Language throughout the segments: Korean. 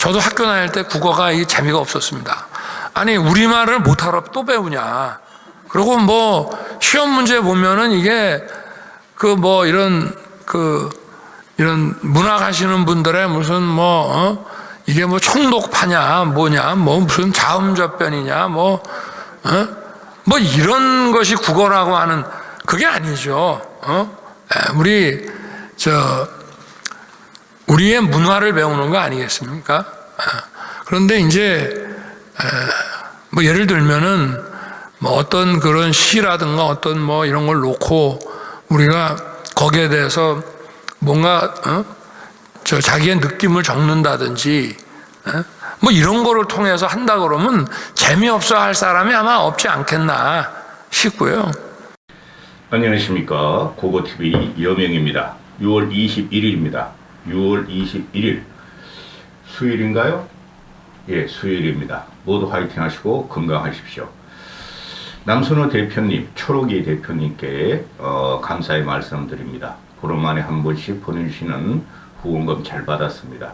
저도 학교 다닐 때 국어가 이 재미가 없었습니다. 아니 우리말을 못하러 또 배우냐. 그리고 뭐 시험 문제 보면은 이게 그 뭐 이런 문학 하시는 분들의 무슨 뭐 이게 뭐 총독파냐 뭐냐 뭐 무슨 자음접변이냐 뭐 이런 것이 국어라고 하는 그게 아니죠. 우리의 문화를 배우는 거 아니겠습니까? 그런데 이제 뭐 예를 들면은 뭐 어떤 그런 시라든가 어떤 뭐 이런 걸 놓고 우리가 거기에 대해서 뭔가 자기의 느낌을 적는다든지 뭐 이런 거를 통해서 한다 그러면 재미없어 할 사람이 아마 없지 않겠나 싶고요. 안녕하십니까. 고고TV 여명입니다. 6월 21일입니다. 6월 21일 수요일인가요? 예, 수요일입니다. 모두 화이팅 하시고 건강하십시오. 남선호 대표님, 초록이 대표님께 감사의 말씀드립니다. 보름 만에 한 번씩 보내주시는 후원금 잘 받았습니다.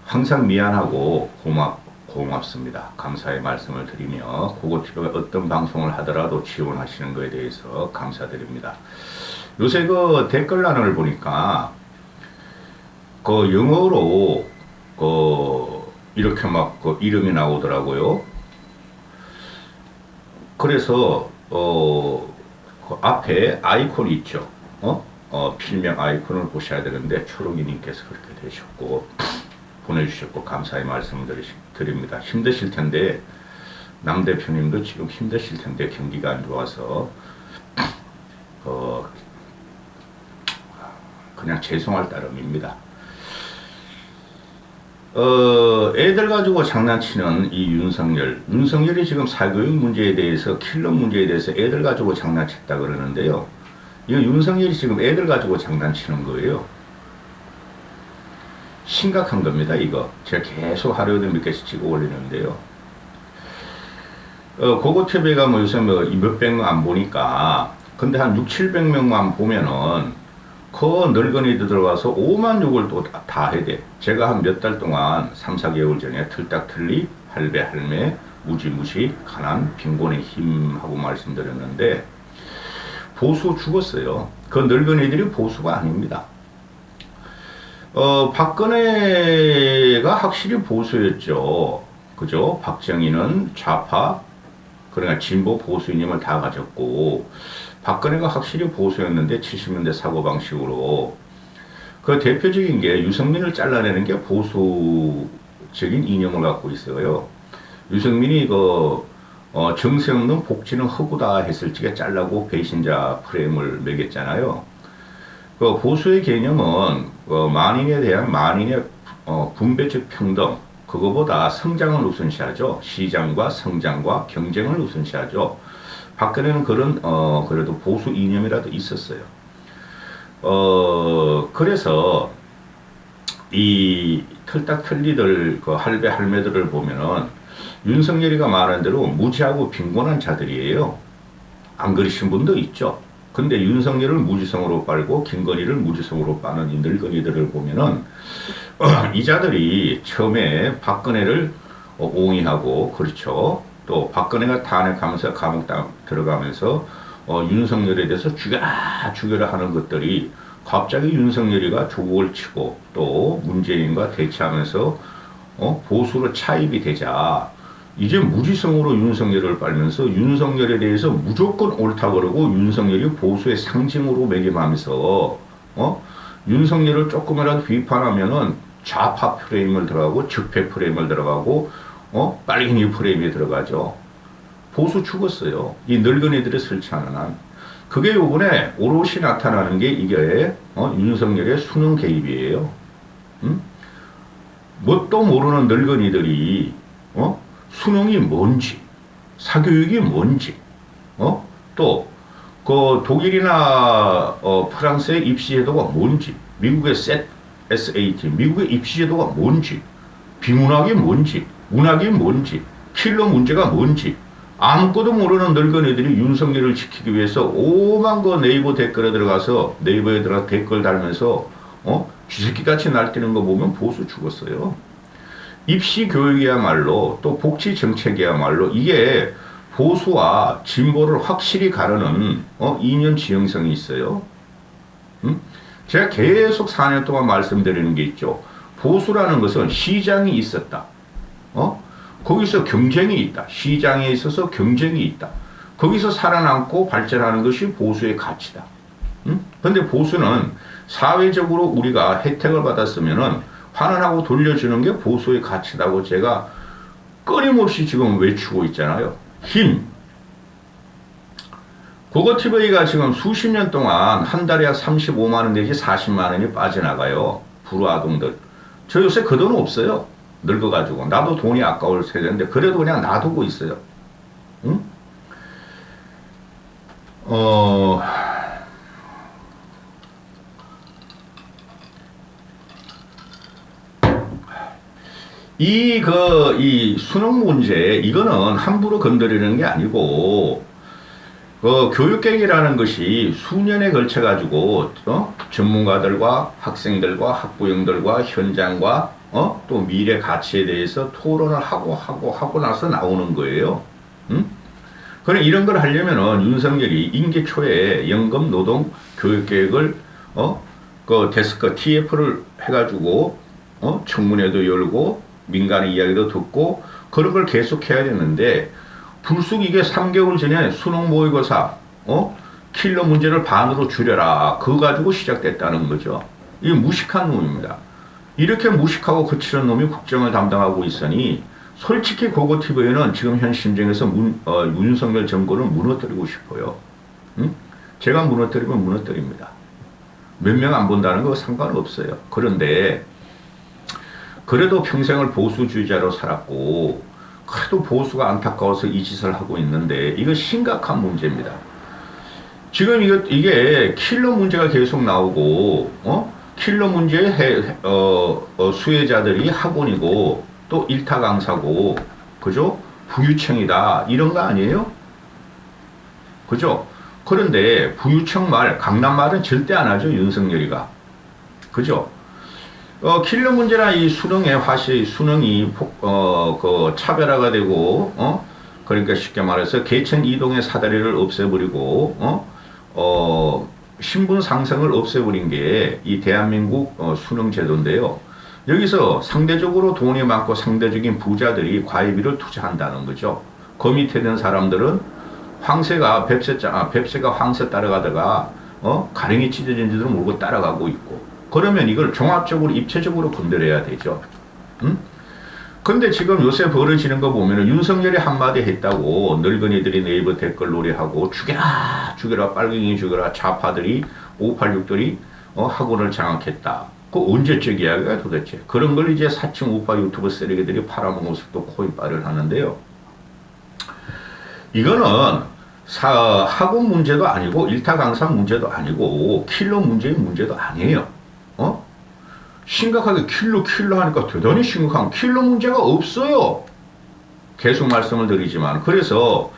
항상 미안하고 고맙습니다. 감사의 말씀을 드리며 고고TV가 어떤 방송을 하더라도 지원하시는 것에 대해서 감사드립니다. 요새 그 댓글란을 보니까 그 영어로 이렇게 막 그 이름이 나오더라고요. 그래서 그 앞에 아이콘이 있죠. 필명 아이콘을 보셔야 되는데 초록이님께서 그렇게 되셨고 보내주셨고 감사의 말씀을 드립니다. 힘드실 텐데 남 대표님도 지금 힘드실 텐데 경기가 안 좋아서 그냥 죄송할 따름입니다. 애들 가지고 장난치는 이 윤석열이 지금 사교육 문제에 대해서 킬러 문제에 대해서 애들 가지고 장난쳤다 그러는데요. 이거 윤석열이 지금 애들 가지고 장난치는 거예요. 심각한 겁니다. 이거 제가 계속 하루에도 몇 개씩 찍어 올리는데요. 고고TV가 뭐 요새 뭐 몇백 명 안 보니까 근데 한 6,700명만 보면은 그 늙은이들 들어가서 5만 욕을 또 다 해대. 제가 한 몇 달 동안 3, 4개월 전에 틀딱틀리 할배 할매 무지무시 가난 빈곤의 힘하고 말씀드렸는데 보수 죽었어요. 그 늙은이들이 보수가 아닙니다. 박근혜가 확실히 보수였죠. 그죠? 박정희는 좌파, 그러니까 진보 보수 이념을 다 가졌고, 박근혜가 확실히 보수였는데 70년대 사고방식으로, 그 대표적인 게 유승민을 잘라내는 게 보수적인 이념을 갖고 있어요. 유승민이 정세 없는 복지는 허구다 했을 적에 잘라고 배신자 프레임을 매겼잖아요. 그 보수의 개념은 만인에 대한 만인의 분배적 평등, 그거보다 성장을 우선시하죠. 시장과 성장과 경쟁을 우선시하죠. 박근혜는 그런 그래도 보수 이념이라도 있었어요. 그래서 이 털딱털리들 그 할배 할매들을 보면은 윤석열이가 말한 대로 무지하고 빈곤한 자들이에요. 안 그러신 분도 있죠. 근데 윤석열을 무지성으로 빨고 김건희를 무지성으로 빠는 이 늙은이들을 보면은 이 자들이 처음에 박근혜를 옹이하고 그렇죠. 또 박근혜가 탄핵하면서 감옥 들어가면서 윤석열에 대해서 죽여라 하는 것들이 갑자기 윤석열이가 조국을 치고 또 문재인과 대치하면서 보수로 차입이 되자 이제 무지성으로 윤석열을 빨면서 윤석열에 대해서 무조건 옳다 그러고 윤석열이 보수의 상징으로 매김하면서 윤석열을 조금이라도 비판하면은 좌파 프레임을 들어가고 적폐 프레임을 들어가고 빨갱이 프레임이 들어가죠. 보수 죽었어요. 이 늙은이들이 설치하는 한. 그게 요번에 오롯이 나타나는 게 이게 윤석열의 수능 개입이에요. 뭣도 모르는 늙은이들이 수능이 뭔지, 사교육이 뭔지, 또 그 독일이나 프랑스의 입시 제도가 뭔지, 미국의 SAT, 미국의 입시 제도가 뭔지, 비문학이 뭔지, 문학이 뭔지, 킬러 문제가 뭔지 아무것도 모르는 늙은이들이 윤석열을 지키기 위해서 오만 거 네이버 댓글에 들어가서 네이버에 들어가 댓글 달면서 쥐새끼같이 날뛰는 거 보면 보수 죽었어요. 입시 교육이야말로 또 복지 정책이야말로 이게 보수와 진보를 확실히 가르는 이념 지형성이 있어요. 제가 계속 4년 동안 말씀드리는 게 있죠. 보수라는 것은 시장이 있었다. 거기서 경쟁이 있다. 시장에 있어서 경쟁이 있다. 거기서 살아남고 발전하는 것이 보수의 가치다. 근데 보수는 사회적으로 우리가 혜택을 받았으면은 환원하고 돌려주는 게 보수의 가치다고 제가 끊임없이 지금 외치고 있잖아요. 힘. 고거TV가 지금 수십 년 동안 한 달에 약 35만 원 내지 40만 원이 빠져나가요. 불우아동들. 저 요새 그 돈 없어요. 늙어가지고. 나도 돈이 아까울 세대인데 그래도 그냥 놔두고 있어요. 응? 이 수능 문제, 이거는 함부로 건드리는 게 아니고, 교육계획이라는 것이 수년에 걸쳐가지고, 전문가들과 학생들과 학부형들과 현장과, 또 미래 가치에 대해서 토론을 하고 나서 나오는 거예요. 그럼 이런 걸 하려면은 윤석열이 임기 초에 연금 노동 교육계획을, 그 데스크 TF를 해가지고, 청문회도 열고, 민간의 이야기도 듣고 그런 걸 계속 해야 되는데 불쑥 이게 3개월 전에 수능 모의고사 킬러 문제를 반으로 줄여라 그거 가지고 시작됐다는 거죠. 이게 무식한 놈입니다. 이렇게 무식하고 거칠은 놈이 국정을 담당하고 있으니 솔직히 고거TV는 지금 현 심정에서 윤석열 정권을 무너뜨리고 싶어요. 제가 무너뜨리면 무너뜨립니다. 몇 명 안 본다는 거 상관없어요. 그런데 그래도 평생을 보수주의자로 살았고 그래도 보수가 안타까워서 이 짓을 하고 있는데 이거 심각한 문제입니다. 지금 이게 킬러 문제가 계속 나오고 킬러 문제의 수혜자들이 학원이고 또 일타 강사고 그죠? 부유층이다 이런 거 아니에요? 그죠? 그런데 부유층 말 강남 말은 절대 안 하죠 윤석열이가. 그죠? 킬러 문제나 이 수능의 수능이 그 차별화가 되고 그러니까 쉽게 말해서 계층 이동의 사다리를 없애버리고 신분 상승을 없애버린 게 이 대한민국 수능 제도인데요. 여기서 상대적으로 돈이 많고 상대적인 부자들이 과외비를 투자한다는 거죠. 그 밑에 있는 사람들은 뱁새가 황새 따라가다가 가랭이 찢어진 줄도 모르고 따라가고 있고. 그러면 이걸 종합적으로 입체적으로 건드려야 되죠. 근데 지금 요새 벌어지는 거 보면은 윤석열이 한마디 했다고 늙은이들이 네이버 댓글 놀이하고 죽여라 빨갱이 죽여라 좌파들이 586들이 학원을 장악했다. 그 언제적 이야기야 도대체. 그런 걸 이제 사칭 우파 유튜브 쓰레기들이 팔아먹어서 또 코인빨을 하는데요. 이거는 학원 문제도 아니고 일타 강사 문제도 아니고 킬러 문제의 문제도 아니에요. 심각하게 킬러 하니까 대단히 심각한 킬러 문제가 없어요. 계속 말씀을 드리지만 그래서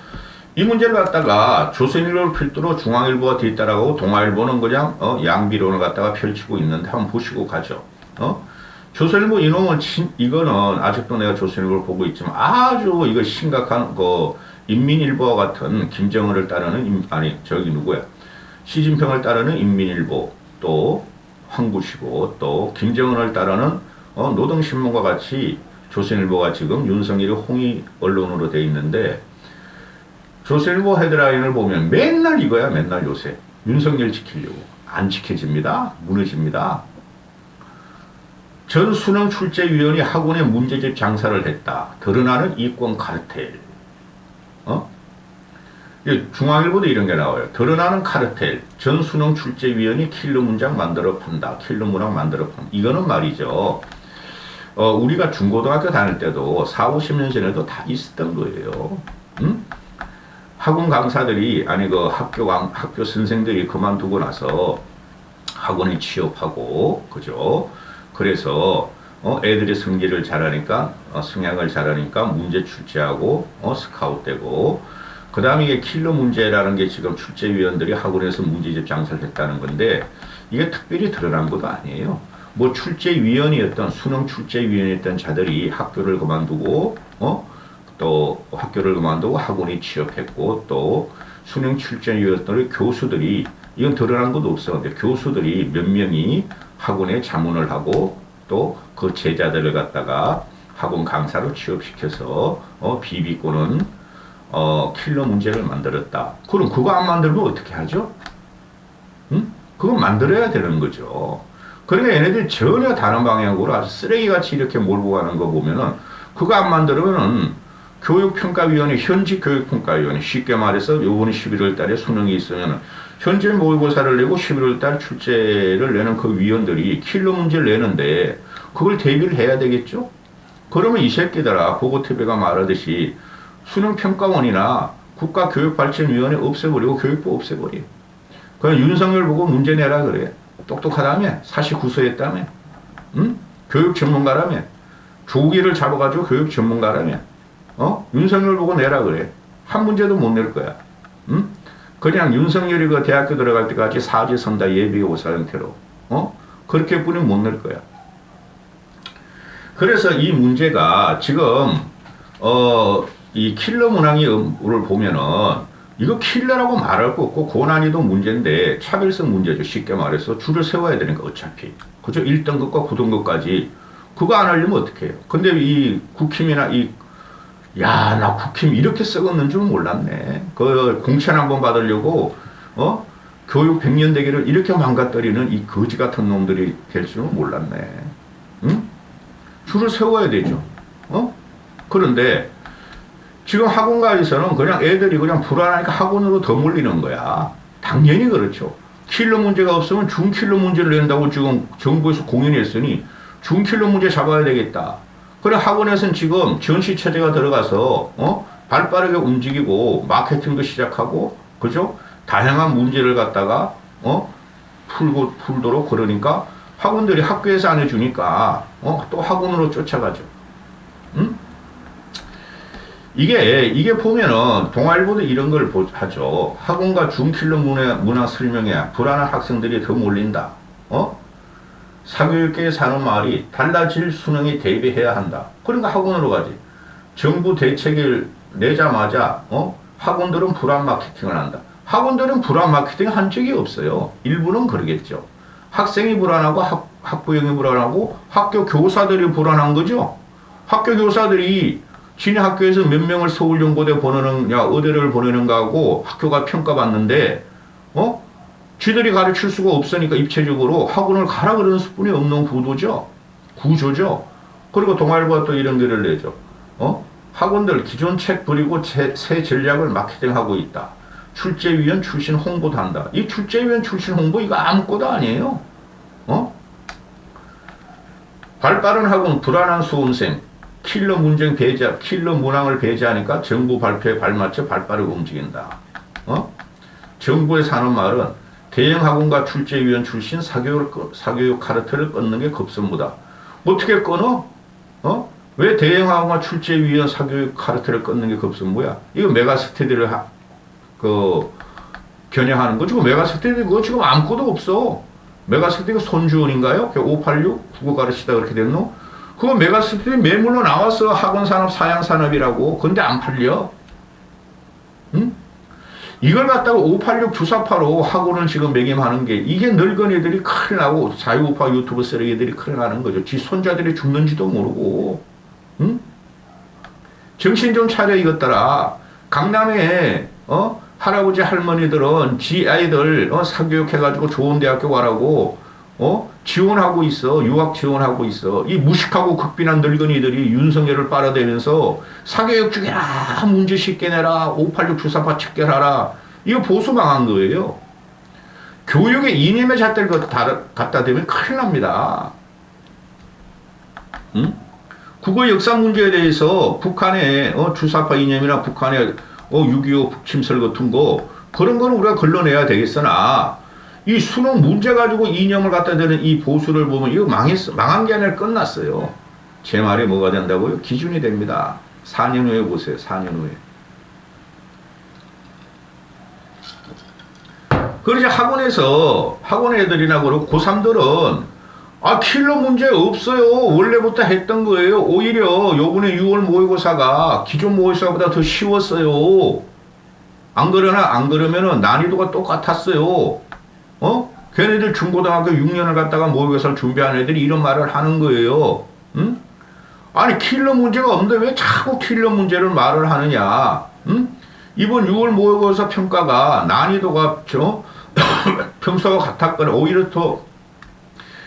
이 문제를 갖다가 조선일보를 필두로 중앙일보가 뒤따라가고 동아일보는 그냥 양비론을 갖다가 펼치고 있는데 한번 보시고 가죠. 조선일보 이놈은 이거는 아직도 내가 조선일보를 보고 있지만 아주 이거 심각한 인민일보와 같은 김정은을 따르는 시진핑을 따르는 인민일보 또 황구시고 또 김정은을 따르는 노동신문과 같이 조선일보가 지금 윤석열이 홍의 언론으로 돼 있는데 조선일보 헤드라인을 보면 맨날 이거야 맨날 요새 윤석열 지키려고 안 지켜집니다. 무너집니다. 전 수능 출제위원이 학원에 문제집 장사를 했다. 드러나는 이권 카르텔. 중앙일보도 이런 게 나와요. 드러나는 카르텔. 전 수능 출제위원이 킬러 문장 만들어 판다. 킬러 문항 만들어 판다. 이거는 말이죠. 우리가 중고등학교 다닐 때도 40, 50년 전에도 다 있었던 거예요. 학원 강사들이 학교 선생들이 그만두고 나서 학원에 취업하고 그죠? 그래서 애들이 성질을 잘하니까 성향을 잘하니까 문제 출제하고 스카웃되고 그 다음에 이게 킬러 문제라는 게 지금 출제위원들이 학원에서 문제집 장사를 했다는 건데 이게 특별히 드러난 것도 아니에요. 뭐 출제위원이었던 수능 출제위원이었던 자들이 학교를 그만두고 또 학교를 그만두고 학원에 취업했고 또 수능 출제위원들 교수들이 이건 드러난 것도 없어. 근데 교수들이 몇 명이 학원에 자문을 하고 또 그 제자들을 갖다가 학원 강사로 취업시켜서 비비꼬는 킬러 문제를 만들었다. 그럼 그거 안 만들면 어떻게 하죠? 응? 그거 만들어야 되는 거죠. 그러니까 얘네들이 전혀 다른 방향으로 아주 쓰레기같이 이렇게 몰고 가는 거 보면은 그거 안 만들면은 교육평가위원회, 현직 교육평가위원회, 쉽게 말해서 요번 11월 달에 수능이 있으면 현재 모의고사를 내고 11월 달 출제를 내는 그 위원들이 킬러 문제를 내는데 그걸 대비를 해야 되겠죠? 그러면 이 새끼들아, 보고TV가 말하듯이 수능평가원이나 국가교육발전위원회 없애버리고 교육부 없애버려. 그냥 윤석열 보고 문제 내라 그래. 똑똑하다며? 사시구소했다며? 응? 교육 전문가라며? 조기를 잡아가지고 교육 전문가라며? 윤석열 보고 내라 그래. 한 문제도 못 낼 거야. 응? 그냥 윤석열이 그 대학교 들어갈 때까지 사지 선다 예비고사 형태로. 그렇게 뿐이면 못 낼 거야. 그래서 이 문제가 지금, 이 킬러 문항을 보면은, 이거 킬러라고 말할 거 없고 고난이도 문제인데 차별성 문제죠. 쉽게 말해서 줄을 세워야 되니까 어차피. 그죠? 1등급과 9등급까지. 그거 안 하려면 어떻게 해요? 근데 이 국힘이나 야, 나 국힘 이렇게 썩었는 줄 몰랐네. 그 공천 한번 받으려고, 교육 100년 대계를 이렇게 망가뜨리는 이 거지 같은 놈들이 될 줄은 몰랐네. 응? 줄을 세워야 되죠. 그런데 지금 학원가에서는 그냥 애들이 그냥 불안하니까 학원으로 더 몰리는 거야. 당연히 그렇죠. 킬러 문제가 없으면 중킬러 문제를 낸다고 지금 정부에서 공연했으니 중킬러 문제 잡아야 되겠다. 그래 학원에서는 지금 전시체제가 들어가서 발빠르게 움직이고 마케팅도 시작하고 그죠? 다양한 문제를 갖다가 풀도록 그러니까 학원들이 학교에서 안 해주니까 또 학원으로 쫓아가죠. 응? 이게 보면은 동아일보도 이런 걸 하죠. 학원과 중킬러 문화 설명에 불안한 학생들이 더 몰린다. 사교육계에 사는 말이 달라질 수능에 대비해야 한다. 그러니까 학원으로 가지. 정부 대책을 내자마자 학원들은 불안 마케팅을 한다. 학원들은 불안 마케팅 한 적이 없어요. 일부는 그러겠죠. 학생이 불안하고 학부형이 불안하고 학교 교사들이 불안한 거죠. 학교 교사들이 지네 학교에서 몇 명을 서울연고대 보내느냐 의대를 보내는가 하고 학교가 평가받는데 쥐들이 가르칠 수가 없으니까 입체적으로 학원을 가라 그러는 수뿐이 없는 구조죠. 그리고 동아일보가 또 이런 글을 내죠. 학원들 기존 책 버리고 새 전략을 마케팅하고 있다. 출제위원 출신 홍보도 한다. 이 출제위원 출신 홍보 이거 아무것도 아니에요. 발빠른 학원 불안한 수험생 킬러 문쟁 배제, 킬러 문항을 배제하니까 정부 발표에 발맞춰 발빠르게 움직인다. 정부에서 하는 말은 대형 학원과 출제위원 출신 사교육 카르텔을 끊는 게 급선무다. 어떻게 끊어? 왜 대형 학원과 출제위원 사교육 카르텔을 끊는 게 급선무야? 이거 메가스터디를 겨냥하는 거. 지금 메가스터디 그거 지금 아무것도 없어. 메가스터디가 손주원인가요? 586 국어 가르치다 그렇게 됐노? 그거 메가스터디 매물로 나왔어. 학원산업, 사양산업이라고. 근데 안 팔려. 응? 이걸 갖다가 586 주사파로 학원을 지금 매김하는 게 이게 늙은이들이 큰일 나고 자유우파 유튜브 쓰레기들이 큰일 나는 거죠. 지 손자들이 죽는지도 모르고. 응? 정신 좀 차려 이것들아. 강남에 할아버지 할머니들은 지 아이들 사교육해가지고 좋은 대학교 가라고 지원하고 있어. 유학 지원하고 있어. 이 무식하고 극빈한 늙은이들이 윤석열을 빨아대면서 사교육 죽여라. 문제 쉽게 내라. 586 주사파 척결하라. 이거 보수 망한 거예요. 교육에 이념의 잣대를 갖다 대면 큰일 납니다. 응? 국어 역사 문제에 대해서 북한의 주사파 이념이나 북한의 6.25 북침설 같은 거 그런 거는 우리가 걸러내야 되겠으나 이 수능 문제 가지고 이념을 갖다 대는 이 보수를 보면 이거 망한 게 아니라 끝났어요. 제 말이 뭐가 된다고요? 기준이 됩니다. 4년 후에 보세요. 4년 후에. 그러지 학원 애들이나 그러고 고3들은 아, 킬러 문제 없어요. 원래부터 했던 거예요. 오히려 요번에 6월 모의고사가 기존 모의고사보다 더 쉬웠어요. 안 그러면은 난이도가 똑같았어요. 걔네들 중고등학교 6년을 갔다가 모의고사를 준비한 애들이 이런 말을 하는 거예요. 응? 아니, 킬러 문제가 없는데 왜 자꾸 킬러 문제를 말을 하느냐? 응? 이번 6월 모의고사 평가가 난이도가 평소와 같았거나 오히려 더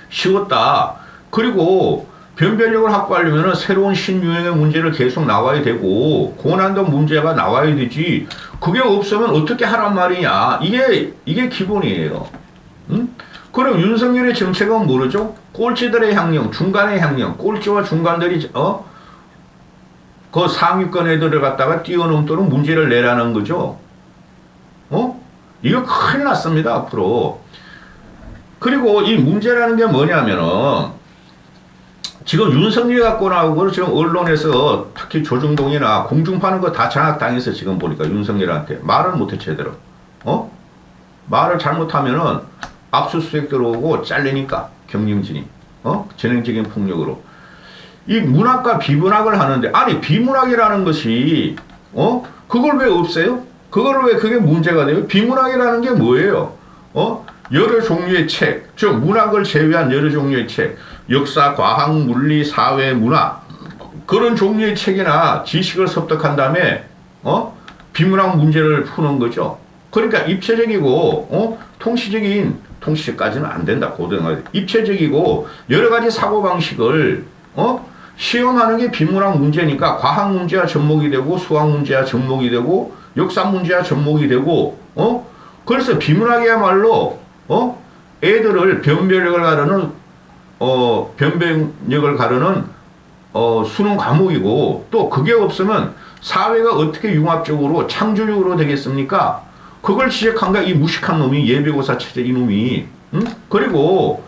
쉬웠다. 그리고 변별력을 확보하려면 새로운 신유형의 문제를 계속 나와야 되고 고난도 문제가 나와야 되지. 그게 없으면 어떻게 하란 말이냐. 이게 기본이에요. 응? 그럼 윤석열의 정책은 모르죠? 꼴찌들의 향령, 중간의 향령, 꼴찌와 중간들이 그 상위권 애들을 갖다가 뛰어넘도록 문제를 내라는 거죠. 이거 큰일 났습니다, 앞으로. 그리고 이 문제라는 게 뭐냐면은 지금 윤석열이 갖고 나오고 지금 언론에서 특히 조중동이나 공중파는 거 다 장악당해서 지금 보니까 윤석열한테 말을 못해 제대로. 말을 잘못하면은 압수수색 들어오고 잘리니까 경림진이 전형적인 폭력으로 이 문학과 비문학을 하는데 아니 비문학이라는 것이 그걸 왜 없애요? 그게 문제가 돼요? 비문학이라는 게 뭐예요? 여러 종류의 책, 즉 문학을 제외한 여러 종류의 책, 역사, 과학, 물리, 사회, 문화 그런 종류의 책이나 지식을 습득한 다음에 비문학 문제를 푸는 거죠. 그러니까 입체적이고 통시적까지는 안 된다. 고등학교 입체적이고 여러 가지 사고 방식을 시험하는 게 비문학 문제니까 과학 문제와 접목이 되고 수학 문제와 접목이 되고 역사 문제와 접목이 되고 그래서 비문학이야말로 애들을 변별력을 가르는 수능 과목이고 또 그게 없으면 사회가 어떻게 융합적으로 창조적으로 되겠습니까? 그걸 지적한 거야 이 무식한 놈이 예비고사 체제 이놈이. 응? 그리고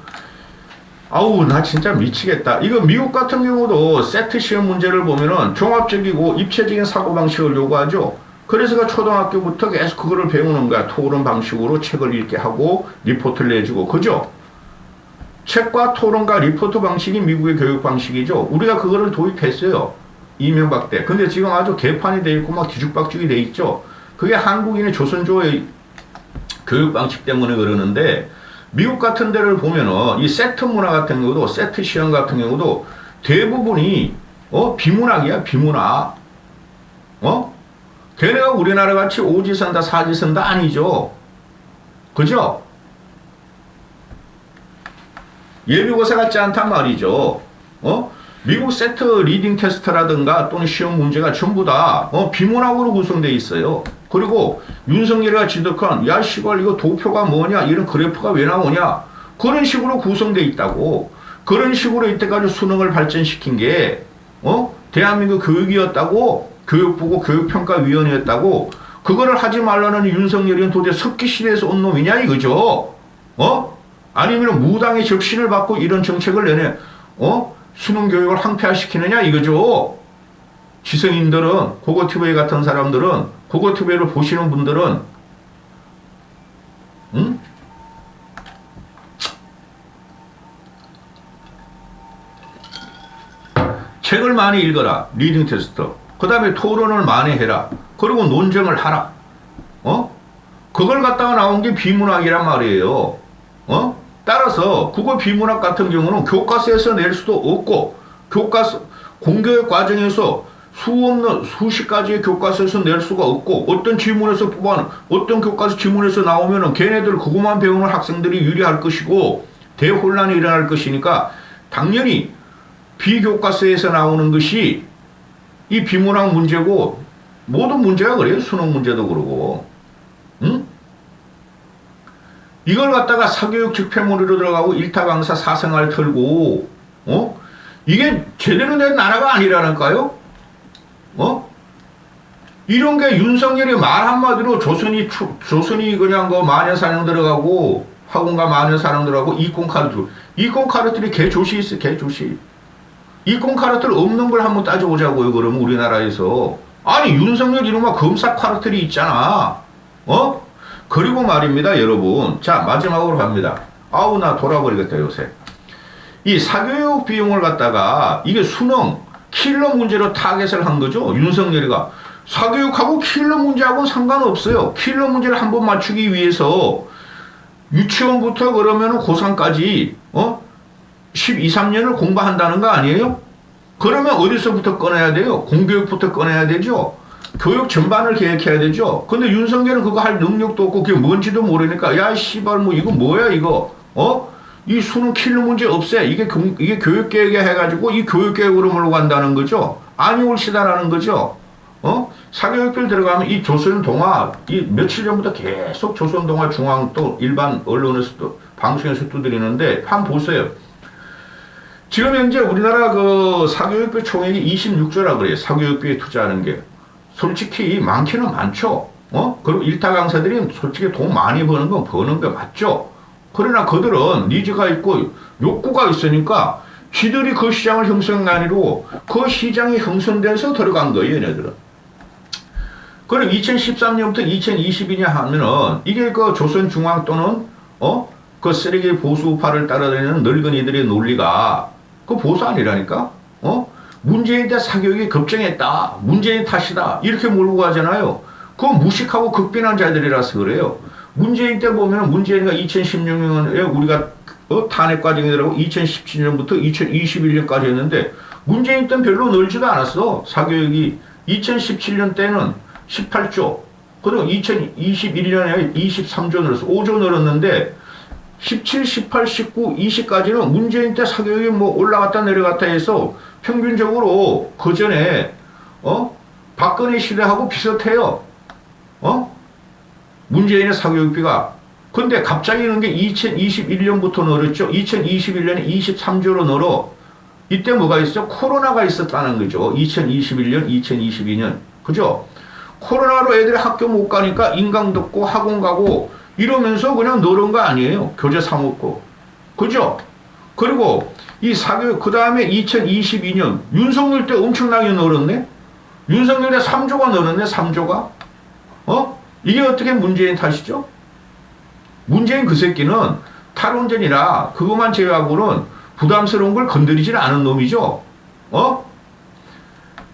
아우 나 진짜 미치겠다. 이거 미국 같은 경우도 세트 시험 문제를 보면은 종합적이고 입체적인 사고방식을 요구하죠. 그래서 초등학교부터 계속 그거를 배우는 거야. 토론 방식으로 책을 읽게 하고 리포트를 내주고 그죠? 책과 토론과 리포트 방식이 미국의 교육 방식이죠. 우리가 그거를 도입했어요. 이명박 때. 근데 지금 아주 개판이 돼 있고 막 뒤죽박죽이 돼 있죠. 그게 한국인의 조선조의 교육 방식 때문에 그러는데 미국 같은 데를 보면은 이 세트 문화 같은 경우도 세트 시험 같은 경우도 대부분이 비문학이야 비문학. 걔네가 우리나라 같이 오지선다 사지선다 아니죠. 그죠? 예비고사 같지 않단 말이죠. 미국 세트 리딩 테스트라든가 또는 시험 문제가 전부 다 비문학으로 구성되어 있어요. 그리고 윤석열이가 지적한 야 시발 이거 도표가 뭐냐 이런 그래프가 왜 나오냐 그런 식으로 구성되어 있다고. 그런 식으로 이때까지 수능을 발전시킨 게 대한민국 교육이었다고. 교육부고 교육평가위원회였다고. 그거를 하지 말라는 윤석열이는 도대체 석기시대에서 온 놈이냐 이거죠. 아니면 무당의 적신을 받고 이런 정책을 내내 수능 교육을 항폐화시키느냐 이거죠. 지성인들은 고고TV 같은 사람들은 고고TV를 보시는 분들은 응? 책을 많이 읽어라. 리딩 테스트. 그 다음에 토론을 많이 해라. 그리고 논쟁을 하라. 그걸 갖다가 나온 게 비문학이란 말이에요. 따라서 국어 비문학 같은 경우는 교과서에서 낼 수도 없고 공교육 과정에서 수십 가지의 교과서에서 낼 수가 없고 어떤 지문에서 어떤 교과서 지문에서 나오면은 걔네들 그것만 배우는 학생들이 유리할 것이고 대혼란이 일어날 것이니까 당연히 비교과서에서 나오는 것이 이 비문학 문제고 모든 문제가 그래요. 수능 문제도 그러고. 응? 이걸 갖다가 사교육 집회몰이로 들어가고 일타 강사 사생활 털고 이게 제대로 된 나라가 아니라니까요. 이런 게 윤석열이 말 한마디로 조선이 그냥 그 마녀사냥 들어가고 학원가 마녀사냥 들어가고 이권 카르텔이 개조시 있어 개조시. 이권 카르텔 없는 걸 한번 따져보자고요. 그러면 우리나라에서 아니 윤석열 이놈아 검사 카르텔이 있잖아. 그리고 말입니다 여러분. 자 마지막으로 갑니다. 아우 나 돌아버리겠다 요새. 이 사교육 비용을 갖다가 이게 수능 킬러 문제로 타겟을 한 거죠. 윤석열이가. 사교육하고 킬러 문제하고는 상관없어요. 킬러 문제를 한번 맞추기 위해서 유치원부터 그러면 고3까지 12, 13년을 공부한다는 거 아니에요? 그러면 어디서부터 꺼내야 돼요? 공교육부터 꺼내야 되죠. 교육 전반을 계획해야 되죠. 근데 윤석열은 그거 할 능력도 없고 그게 뭔지도 모르니까 야 씨발 뭐 이거 뭐야 이거 이 수능 킬러 문제 없애. 이게 교육계획에 해가지고 이 교육계획으로 몰고 간다는 거죠. 아니 옳시다라는 거죠. 사교육별 들어가면 이 조선동화, 이 며칠 전부터 계속 조선동화 중앙 또 일반 언론에서도, 방송에서 두드리는데, 한번 보세요. 지금 현재 우리나라 그 사교육비 총액이 26조라 그래요. 사교육비에 투자하는 게. 솔직히 많기는 많죠. 그리고 일타 강사들이 솔직히 돈 많이 버는 건 버는 게 맞죠. 그러나 그들은 니즈가 있고 욕구가 있으니까 지들이 그 시장을 형성하니로 그 시장이 형성돼서 들어간 거예요, 얘네들은. 그럼 2013년부터 2022년 하면은 이게 그 조선중앙 또는 그 쓰레기 보수파를 따라다니는 늙은이들의 논리가 그 보수 아니라니까? 문재인 때 사교육이 급증했다. 문재인 탓이다. 이렇게 몰고 가잖아요. 그거 무식하고 극빈한 자들이라서 그래요. 문재인 때 보면 문재인가 2016년에 우리가 탄핵 과정이 들어가고 2017년부터 2021년까지 했는데 문재인 때는 별로 늘지도 않았어. 사교육이 2017년 때는 18조 그리고 2021년에 23조 늘었어. 5조 늘었는데 17, 18, 19, 20까지는 문재인 때 사교육이 뭐 올라갔다 내려갔다 해서 평균적으로 그 전에 박근혜 시대하고 비슷해요. 문재인의 사교육비가. 근데 갑자기 이런 게 2021년부터 늘었죠. 2021년에 23조로 늘어. 이때 뭐가 있었죠? 코로나가 있었다는 거죠. 2021년, 2022년. 그죠? 코로나로 애들이 학교 못 가니까 인강 듣고 학원 가고 이러면서 그냥 늘은 거 아니에요. 교재 사 먹고. 그죠? 그리고 이 사교육, 그 다음에 2022년, 윤석열 때 엄청나게 늘었네? 윤석열 때 3조가 늘었네, 3조가? 이게 어떻게 문재인 탓이죠? 문재인 그 새끼는 탈원전이라 그것만 제외하고는 부담스러운 걸 건드리질 않은 놈이죠.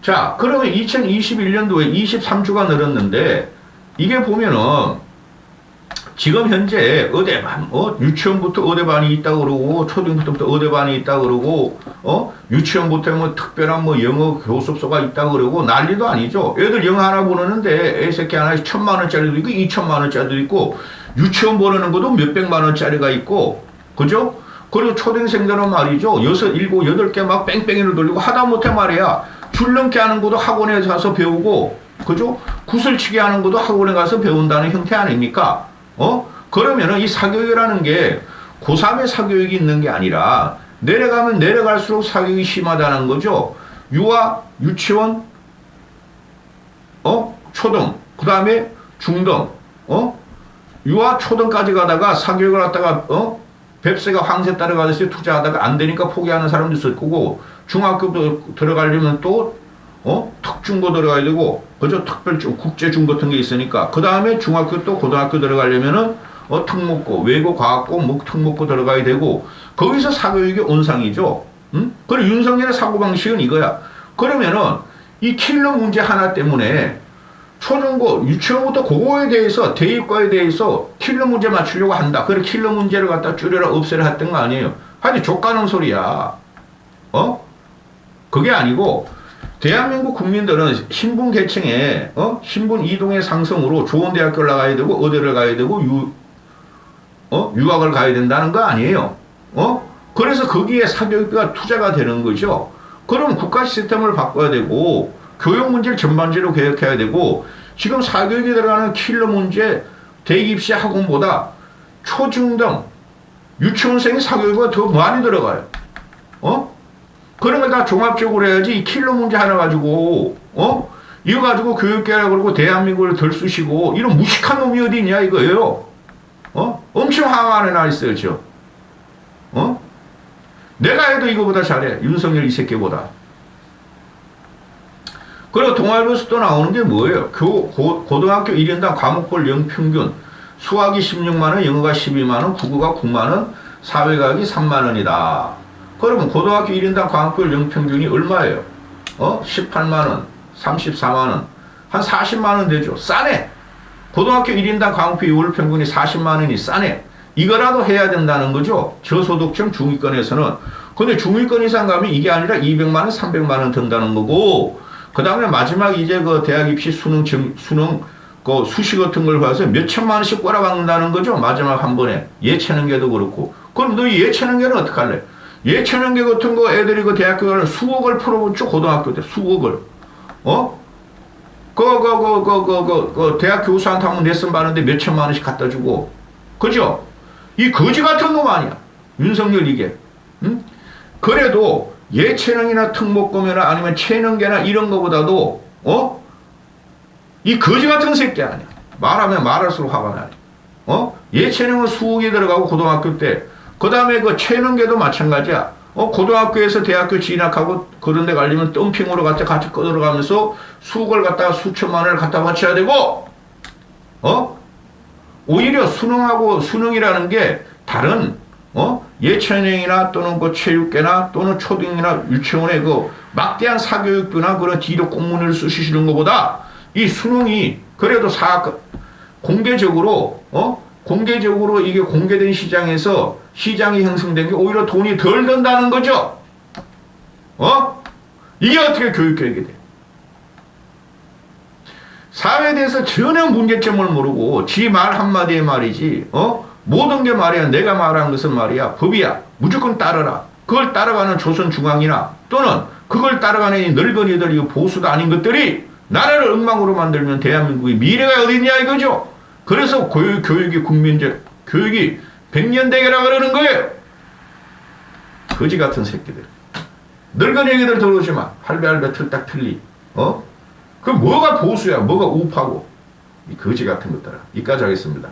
자, 그러면 2021년도에 23조가 늘었는데 이게 보면은 지금 현재 의대반, 유치원부터 의대반이 있다 그러고 초등부터 의대반이 있다 그러고 유치원부터 뭐 특별한 뭐 영어 교습소가 있다 그러고 난리도 아니죠. 애들 영어 하나 보는데 애 새끼 하나에 1,000만 원짜리도 있고 2,000만 원짜리도 있고 유치원 보내는 것도 몇백만 원짜리가 있고 그죠? 그리고 초등생들은 말이죠. 6, 7, 8개 막 뺑뺑이를 돌리고 하다못해 말이야. 줄넘기 하는 것도 학원에 가서 배우고 그죠? 구슬치기 하는 것도 학원에 가서 배운다는 형태 아닙니까? 그러면은 이 사교육이라는 게 고3의 사교육이 있는 게 아니라 내려가면 내려갈수록 사교육이 심하다는 거죠. 유아, 유치원, 초등, 그 다음에 중등, 유아, 초등까지 가다가 사교육을 갖다가, 뱁새가 황새 따라가듯이 투자하다가 안 되니까 포기하는 사람도 있을 거고, 중학교도 들어가려면 또, 특중고 들어가야 되고, 그죠? 국제중 같은 게 있으니까. 그 다음에 중학교 또 고등학교 들어가려면은, 특목고, 외고, 과학고, 특목고 들어가야 되고, 거기서 사교육이 온상이죠. 그리고 윤석열의 사고방식은 이거야. 그러면은, 이 킬러 문제 하나 때문에, 초중고, 유치원부터 그거에 대해서, 대입과에 대해서 킬러 문제 맞추려고 한다. 그래, 킬러 문제를 갖다 줄여라, 없애라 했던 거 아니에요. 하여튼 족가는 소리야. 그게 아니고, 대한민국 국민들은 신분 계층에, 신분 이동의 상승으로 좋은 대학교를 나가야 되고, 의대를 가야 되고, 유학을 가야 된다는 거 아니에요. 그래서 거기에 사교육비가 투자가 되는 거죠. 그럼 국가 시스템을 바꿔야 되고, 교육 문제를 전반적으로 개혁해야 되고, 지금 사교육에 들어가는 킬러 문제, 대입시 학원보다 초중등, 유치원생의 사교육이 더 많이 들어가요. 그런 걸 다 종합적으로 해야지 이 킬러 문제 하나 가지고 이거 가지고 교육계라고 그러고 대한민국을 들쑤시고 이런 무식한 놈이 어디 있냐 이거예요. 엄청 항안에 나 있어요 지금. 내가 해도 이거보다 잘해. 윤석열 이 새끼보다. 그리고 동아일보에서 또 나오는 게 뭐예요? 고등학교 1인당 과목별 연평균 수학이 16만원, 영어가 12만원, 국어가 9만원, 사회과학이 3만원이다. 그러면 고등학교 1인당 광학별 연평균이 얼마예요? 18만원, 34만원, 한 40만원 되죠. 싸네. 고등학교 1인당 광학비 월 평균이 40만원이 싸네. 이거라도 해야 된다는 거죠. 저소득층 중위권에서는. 근데 중위권 이상 가면 이게 아니라 200만원, 300만원 든다는 거고, 그 다음에 마지막 이제 그 대학 입시 수능, 그 수시 같은 걸 봐서 몇 천만원씩 꼬라박는다는 거죠. 마지막 한 번에. 예체능계도 그렇고. 그럼 너 예체능계는 어떡할래? 예체능계 같은 거 애들이 그 대학교 가는 수억을 풀어보죠. 고등학교 때 수억을. 대학 교수한테 한번 레슨 받는데 몇 천만 원씩 갖다 주고. 그죠? 이 거지 같은 놈 아니야. 윤석열 이게. 응? 그래도 예체능이나 특목고매나 아니면 체능계나 이런 거보다도, 이 거지 같은 새끼 아니야. 말하면 말할수록 화가 나네. 예체능은 수억이 들어가고 고등학교 때. 그 다음에 그 체능계도 마찬가지야. 고등학교에서 대학교 진학하고 그런 데 가려면 덤핑으로 같이 끌어가면서 수억을 갖다가 수천만 원을 갖다 바쳐야 되고, 오히려 수능이라는 게 다른, 예체능이나 또는 그 체육계나 또는 초등이나 유치원의 그 막대한 사교육비나 그런 디도 공문을 쓰시는 것보다 이 수능이 그래도 공개적으로 이게 공개된 시장에서 시장이 형성된 게 오히려 돈이 덜 든다는 거죠. 이게 어떻게 교육계획이 돼? 사회에 대해서 전혀 문제점을 모르고 지 말 한마디에 말이지, 모든 게 말이야. 내가 말한 것은 말이야. 법이야. 무조건 따르라. 그걸 따라가는 조선중앙이나 또는 그걸 따라가는 이 늙은이들, 이 보수도 아닌 것들이 나라를 엉망으로 만들면 대한민국의 미래가 어딨냐 이거죠. 그래서 교육이 교육이 백년대계라 그러는 거예요. 거지 같은 새끼들. 늙은 얘기들 들어오지 마. 할배할배 틀딱 틀리. 그 뭐가 보수야, 뭐가 우파고. 이 거지 같은 것들아. 이까지 하겠습니다.